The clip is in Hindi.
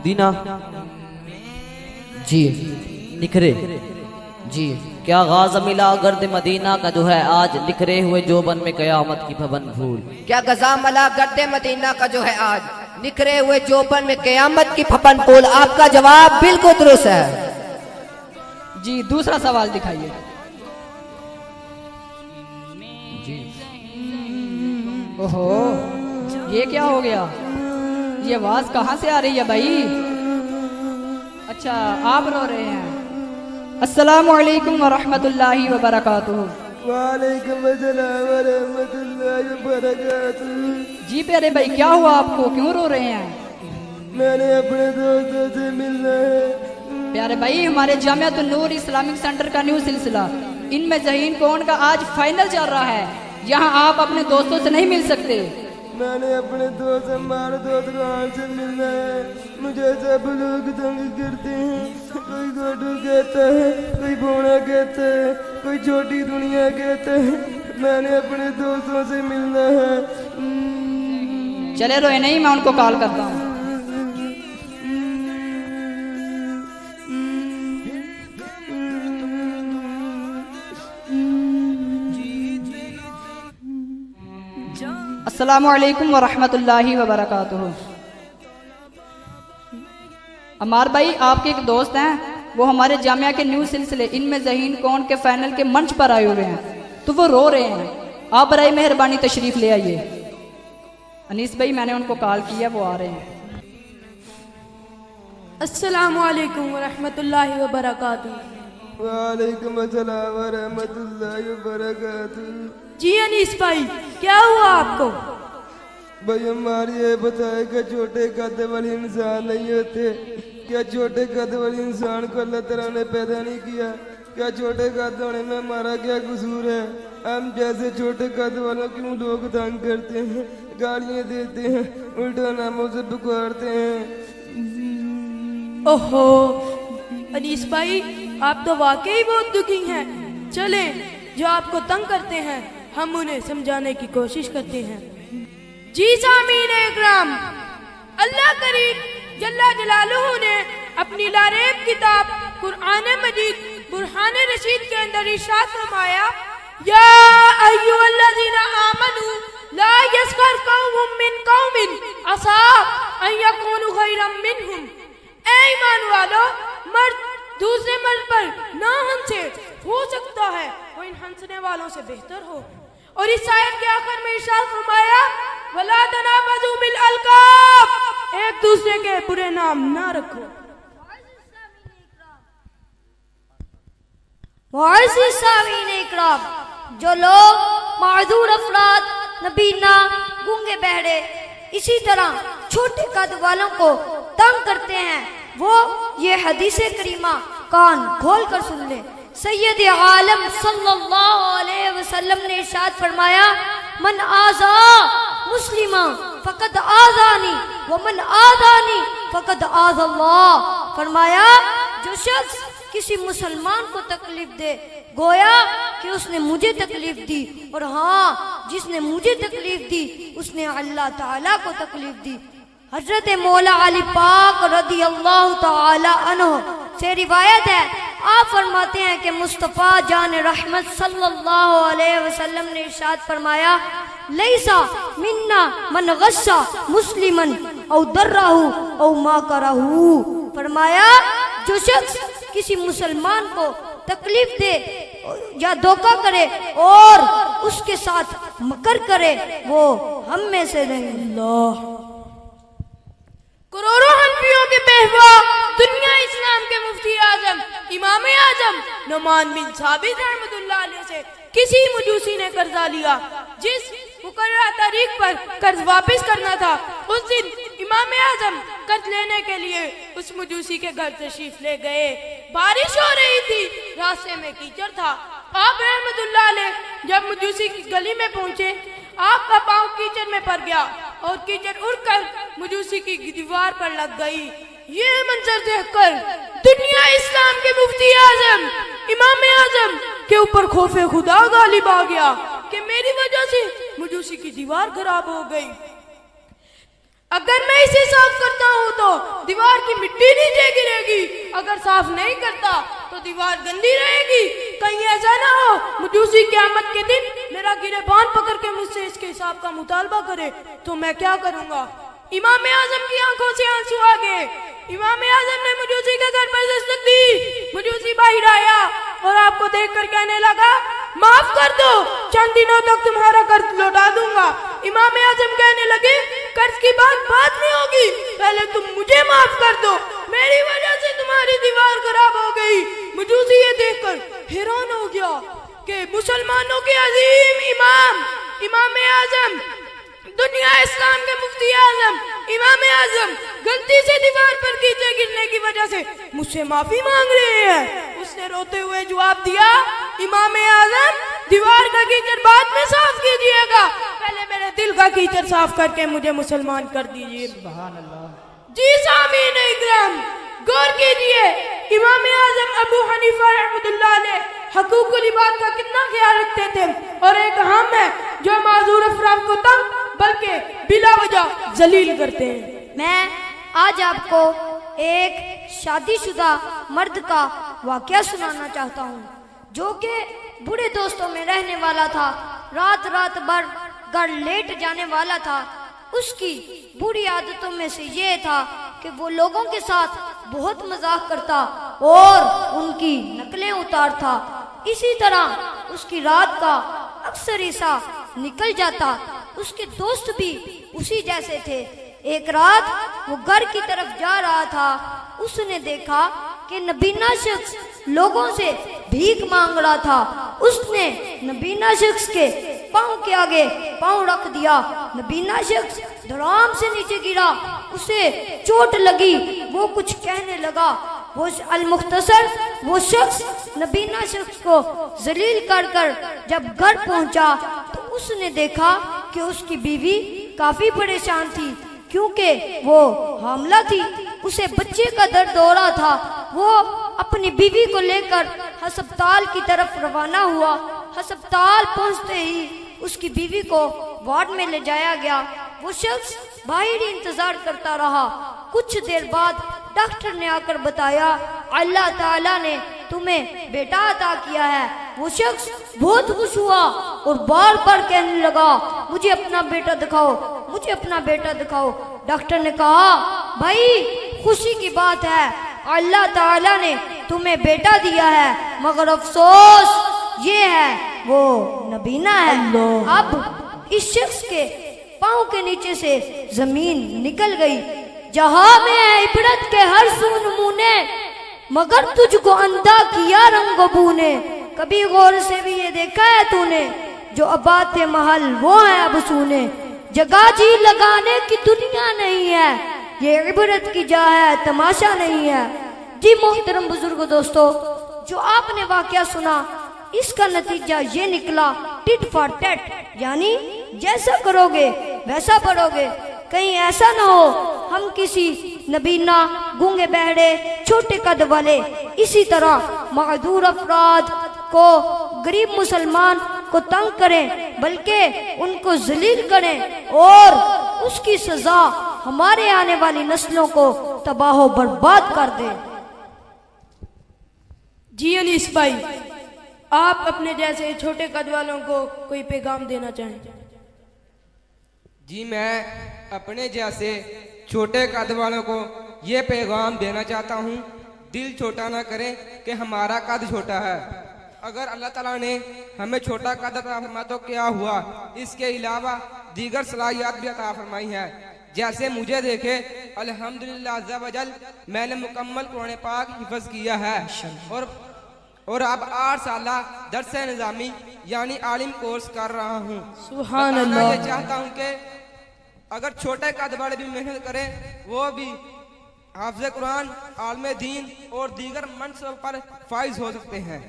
दीना जी निखरे जी क्या गाज़ा मिला गर्द मदीना का जो है आज निखरे हुए जोबन में कयामत की भवन फूल। क्या गजा मला गर्द मदीना का जो है आज निखरे हुए जोबन में कयामत की फपन फूल। आपका जवाब बिल्कुल दुरुस्त है जी। दूसरा सवाल दिखाइए जी। ओहो ये क्या हो गया, ये आवाज कहाँ से आ रही है भाई? अच्छा आप रो रहे हैं। अस्सलामु अलैकुम व रहमतुल्लाहि व बरकातुहू। वालेकुम अस्सलाम व रहमतुल्लाहि व बरकातुहू। जी प्यारे भाई क्या हुआ आपको, क्यों रो रहे हैं? मैंने अपने दोस्तों से मिलना है। प्यारे भाई हमारे जामियातुन नूर इस्लामिक सेंटर का न्यू सिलसिला इनमें ज़हीन कौन का आज फाइनल चल रहा है, यहाँ आप अपने दोस्तों से नहीं मिल सकते। मैंने अपने दोस्त हमारे दोस्त खान से मिलना है। मुझे सब लोग तंग करते हैं, कोई गोडू कहता है, कोई बोना कहता है, कोई छोटी दुनिया कहता है। मैंने अपने दोस्तों से मिलना है। चले रोए नहीं, मैं उनको कॉल करता हूँ। अस्सलामु अलैकुम व रहमतुल्लाहि व बरकातुहू। अमार भाई आपके एक दोस्त हैं, वो हमारे जामिया के न्यू सिलसिले इनमें ज़हीन कौन के फाइनल के मंच पर आए हुए हैं, तो वो रो रहे हैं। आप बराए मेहरबानी तशरीफ ले आइए। अनीस भाई मैंने उनको कॉल किया, वो आ रहे हैं। अस्सलामु अलैकुम व रहमतुल्लाहि व बरकातुहू। वालेकुम अस्सलाम व रहमतुल्लाहि व बरकातुहू। जी अनीस भाई क्या हुआ आपको? भाई हमारी ये बताए कि छोटे कद वाले इंसान नहीं होते। क्या छोटे कद वाले इंसान को अल्लाह ताला ने पैदा नहीं किया? क्या छोटे कद होने में हमारा क्या कसूर है? हम जैसे छोटे कद वालों क्यों लोग तंग करते हैं, गालियाँ देते हैं, उल्टा नामों से पुकारते हैं। ओहो अनीस भाई आप तो वाकई बहुत दुखी हैं। चलें जो आपको तंग करते हैं हम उन्हें समझाने की कोशिश करते हैं। जी सामीन इकराम, अल्लाह करीम जल्ला जलालुहु ने अपनी लारेब किताब कुरान मजीद बुरहान रशीद के अंदर इरशाद फरमाया, या अय्युहल्लज़ीना आमनू ला यस्खर कौमुम मिन कौमिन असा अन यकूनु खैरम मिनहुम। ऐ ईमान वालो, मर्द दूसरे मर्द पर ना हंसे, हो सकता है वो इन हंसने वालों से बेहतर हो। और इस आयत के आखिर में इरशाद फरमाया, वला तनाबज़ू बिल अलकाब, एक दूसरे के बुरे नाम ना रखो। मुअज़्ज़िज़ सामीन इकराम, जो लोग माज़ूर अफराद, नबीना, गूंगे बहरे, इसी तरह छोटे कद वालों को तंग करते हैं, वो ये हदीसे करीमा कान खोल कर सुन ले। सैयद आलम सल्लल्लाहु अलैहि वसल्लम ने इरशाद फरमाया, मन आज़ा मुस्लिमा फ़क़द आज़ानी व मन आज़ानी फ़क़द आज़ल्लाह। फरमाया जो शख्स किसी मुसलमान को तकलीफ दे, गोया कि उसने मुझे तकलीफ दी, और हाँ जिसने मुझे तकलीफ दी उसने अल्लाह ताला को तकलीफ दी। हजरत मौला अली पाक रदी अल्लाह ताला अन्हु से रिवायत है, आप फरमाते हैं कि मुस्तफ़ा जान रहमत सल्लल्लाहु अलैहि वसल्लम ने इरशाद फरमाया, लैसा मिन्ना मन गस्सा मुस्लिमन औ दर्रहु औ मा करहु। फरमाया जो शख्स किसी मुसलमान को तकलीफ दे या धोखा करे और उसके साथ मकर करे, वो हम में से नहीं। अल्लाह करोड़ों हनफियों के पहवा, दुनिया इस्लाम के मुफ्ती आजम इमाम आजम नुमान बिन साबित रहमतुल्लाह अलैह से किसी मजूसी ने कर्जा लिया। जिस मुकर्रर तारीख पर कर्ज वापस करना था, उस दिन इमाम आजम कर्ज लेने के लिए उस मजूसी के घर तशरीफ ले गए। बारिश हो रही थी, रास्ते में कीचड़ था। आप रहमतुल्लाह अलैह जब मजूसी की गली में पहुंचे, आपका पांव कीचड़ में पड़ गया और कीचड़ उड़कर मजूसी की दीवार पर लग गई। ये मंजर देखकर दुनिया इस्लाम के मुफ्ती आजम इमाम आजम के ऊपर खौफे खुदा गालिब आ गया कि मेरी वजह से मजूसी की दीवार खराब हो गई। अगर मैं इसे साफ करता हूँ तो दीवार की मिट्टी नीचे गिरेगी, अगर साफ नहीं करता तो दीवार गंदी रहेगी। कहीं ऐसा ना हो मजूसी क़यामत के दिन मेरा गिरेबान पकड़ के मुझसे इसके हिसाब का मुतालबा करे, तो मैं क्या करूँगा। इमाम आजम की आंखों से आंसू आ गए। इमाम आजम ने मजूसी के घर पर दस्तक दी। मजूसी बाहर आया और आपको देखकर कहने लगा, माफ कर दो, चंद दिनों तक तुम्हारा कर्ज लौटा दूंगा। इमाम आजम कहने लगे, कर्ज की बात बाद में होगी, पहले तुम मुझे माफ कर दो, मेरी वजह से तुम्हारी दीवार खराब हो गई। मजूसी ये देखकर हैरान हो गया कि मुसलमानों के अजीम इमाम आजम, दुनिया इस्लाम के मुफ्ती आजम इमाम आजम गलती से दीवार पर कीचड़ गिरने की वजह से मुझसे माफी मांग रहे हैं। उसने रोते हुए जवाब दिया, इमाम आजम दीवार का कीचड़ बाद में साफ कीजिएगा, पहले मेरे दिल का कीचड़ साफ करके मुझे मुसलमान कर दीजिए। सुभान अल्लाह। जी सामीन इकराम, गौर कीजिए, इमाम आजम अबू हनीफा रहमतुल्लाह अलैह हकूकुल इबाद का कितना ख्याल रखते थे, और एक हम है जो माजूर अफराद को तंग बल्कि बिला वजह जलील करते हैं। मैं आज आपको एक शादीशुदा मर्द का वाकया सुनाना चाहता हूँ, जो कि बूढ़े दोस्तों में रहने वाला था, रात भर घर लेट जाने वाला था। उसकी बुरी आदतों में से ये था कि वो लोगों के साथ बहुत मजाक करता और उनकी नकलें उतारता। इसी तरह उसकी रात का अक्सर हिस्सा निकल जाता। उसके दोस्त भी उसी जैसे थे। एक रात वो घर की तरफ जा रहा था, उसने देखा कि नबीना शख्स लोगों से भीख मांग रहा था। उसने नबीना शख्स के पाँव के आगे पाँव रख दिया। नबीना शख्स धड़ाम से नीचे गिरा, उसे चोट लगी। वो कुछ कहने लगा। वो अल-मुख्तसर वो शख्स नबीना शख्स को जलील कर जब घर पहुंचा तो उसने देखा कि उसकी बीवी काफी परेशान थी, क्योंकि वो हामला थी। उसे बच्चे का दर्द हो रहा था। वो अपनी बीवी को लेकर अस्पताल की तरफ रवाना हुआ। अस्पताल पहुंचते ही उसकी बीवी को वार्ड में ले जाया गया। वो शख्स बाहर ही इंतजार करता रहा। कुछ देर बाद डॉक्टर ने आकर बताया, अल्लाह ताला ने तुम्हें बेटा अता किया है। वो शख्स बहुत खुश हुआ और बार बार कहने लगा, मुझे अपना बेटा दिखाओ, मुझे अपना बेटा दिखाओ। डॉक्टर ने कहा, भाई खुशी की बात है, अल्लाह ताला ने तुम्हें बेटा दिया है, मगर अफसोस ये है वो नबीना है। अब इस शख्स के पाँव के नीचे से जमीन निकल गई। जहां में है इबरत के हर सू नमूने, मगर तुझको अंधा किया रंगबू ने। कभी गौर से भी ये देखा है तूने, जो आबाद थे महल वो है अब सूने। जगह जी लगाने की दुनिया नहीं है, ये इबरत की जा है, तमाशा नहीं है। जी मोहतरम बुजुर्ग दोस्तों, जो आपने वाकया सुना, इसका नतीजा ये निकला, टिट फॉर टैट, यानी जैसा करोगे वैसा पढ़ोगे। कहीं ऐसा ना हो हम किसी नबीना, गूंगे बहरे, छोटे कद वाले इसी तरह माजूर अफराद को, गरीब मुसलमान को तंग करें, बल्कि उनको जलील करें और उसकी सजा हमारे आने वाली नस्लों को तबाह बर्बाद कर दें। जी अनीस भाई, आप अपने जैसे छोटे कद वालों को कोई पैगाम देना चाहें? जी मैं अपने जैसे छोटे कद वालों को ये पैगाम देना चाहता हूँ, दिल छोटा ना करें कि हमारा कद छोटा है। अगर अल्लाह ताला ने हमें छोटा कद अता फरमाया तो क्या हुआ, इसके अलावा दीगर सलाहियत भी अता फरमाई है। जैसे मुझे देखे अल्हम्दुलिल्लाह अज़्ज़ा वजल मैंने मुकम्मल कुरान पाक हिफ्ज़ किया है और अब 8 साल दर्स निज़ामी यानी आलिम कोर्स कर रहा हूँ। सुभान अल्लाह। ये चाहता हूँ कि अगर छोटे कद वाले भी मेहनत करें, वो भी हाफ़िज़ कुरान, आलिम दीन और दीगर मनसब पर फाइज हो सकते हैं।